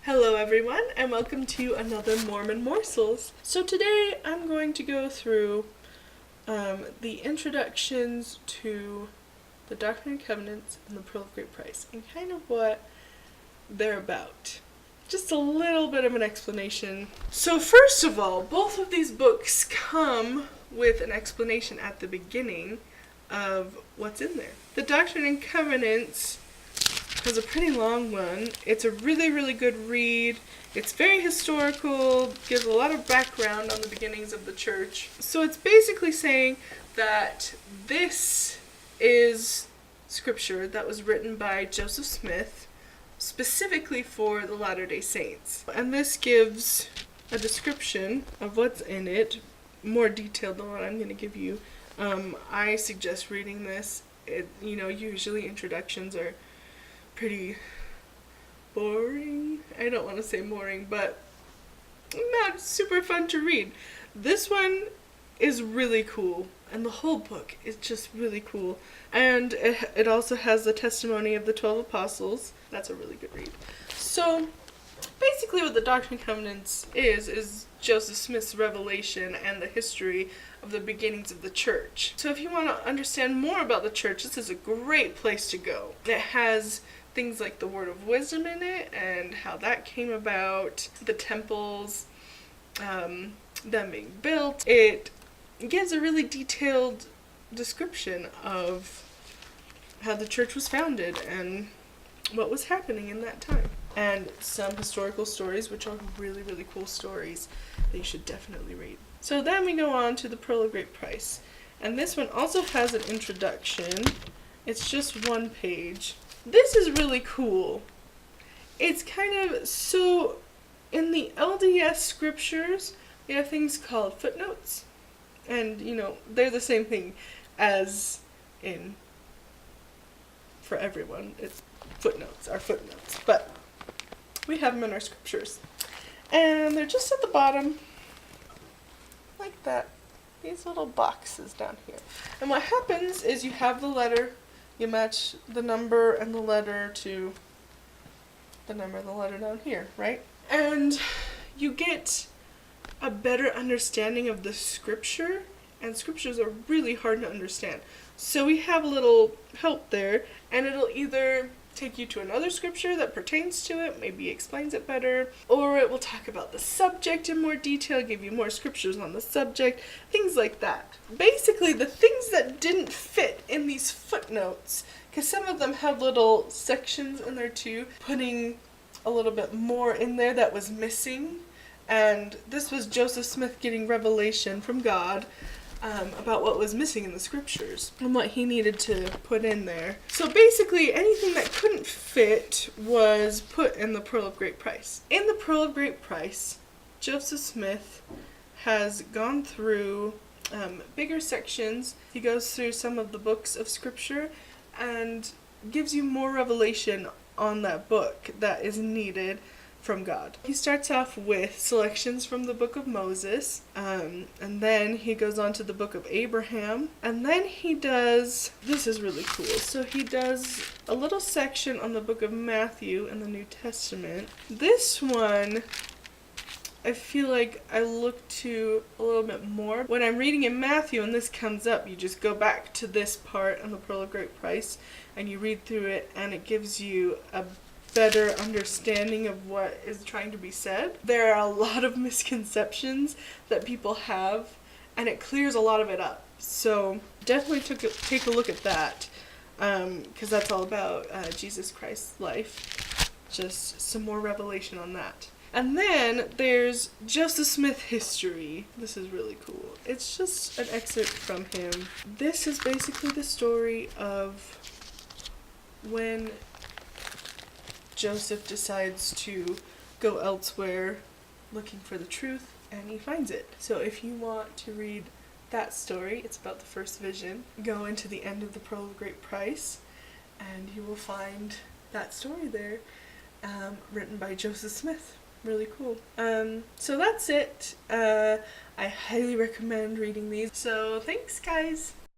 Hello everyone, and welcome to another Mormon Morsels. So today I'm going to go through the introductions to the Doctrine and Covenants and the Pearl of Great Price, and kind of what they're about. Just a little bit of an explanation. So first of all, both of these books come with an explanation at the beginning of what's in there. The Doctrine and Covenants has a pretty long one. It's a really, really good read. It's very historical, gives a lot of background on the beginnings of the church. So it's basically saying that this is scripture that was written by Joseph Smith specifically for the Latter-day Saints. And this gives a description of what's in it, more detailed than what I'm going to give you. I suggest reading this. Usually introductions are pretty boring. I don't want to say boring, but not super fun to read. This one is really cool, and the whole book is just really cool. And it also has the testimony of the 12 apostles. That's a really good read. So basically what the Doctrine and Covenants is Joseph Smith's revelation and the history of the beginnings of the church. So if you want to understand more about the church, this is a great place to go. It has things like the word of wisdom in it and how that came about, the temples, them being built. It gives a really detailed description of how the church was founded and what was happening in that time. And some historical stories, which are really, really cool stories that you should definitely read. So then we go on to the Pearl of Great Price. And this one also has an introduction. It's just one page. This is really cool. It's kind of, so in the LDS scriptures, we have things called footnotes. And, they're the same thing as in, for everyone, it's footnotes, our footnotes. But we have them in our scriptures. And they're just at the bottom, like that. These little boxes down here. And what happens is you have the letter, you match the number and the letter to the number and the letter down here, right? And you get a better understanding of the scripture, and scriptures are really hard to understand. So we have a little help there, and it'll either take you to another scripture that pertains to it, maybe explains it better, or it will talk about the subject in more detail, give you more scriptures on the subject, things like that. Basically, the things that didn't fit in these footnotes, because some of them have little sections in there too, putting a little bit more in there that was missing, and this was Joseph Smith getting revelation from God about what was missing in the scriptures and what he needed to put in there. So basically anything that couldn't fit was put in the Pearl of Great Price. In the Pearl of Great Price, Joseph Smith has gone through bigger sections. He goes through some of the books of scripture and gives you more revelation on that book that is needed from God. He starts off with selections from the book of Moses, and then he goes on to the book of Abraham, and then he does, this is really cool, so he does a little section on the book of Matthew in the New Testament. This one, I feel like I look to a little bit more. When I'm reading in Matthew and this comes up, you just go back to this part in the Pearl of Great Price, and you read through it, and it gives you a better understanding of what is trying to be said. There are a lot of misconceptions that people have, and it clears a lot of it up. So definitely take a look at that, because that's all about Jesus Christ's life. Just some more revelation on that. And then there's Joseph Smith history. This is really cool. It's just an excerpt from him. This is basically the story of when Joseph decides to go elsewhere looking for the truth, and he finds it. So if you want to read that story, it's about the first vision, go into the end of the Pearl of Great Price, and you will find that story there, written by Joseph Smith. Really cool. So that's it. I highly recommend reading these. So thanks, guys.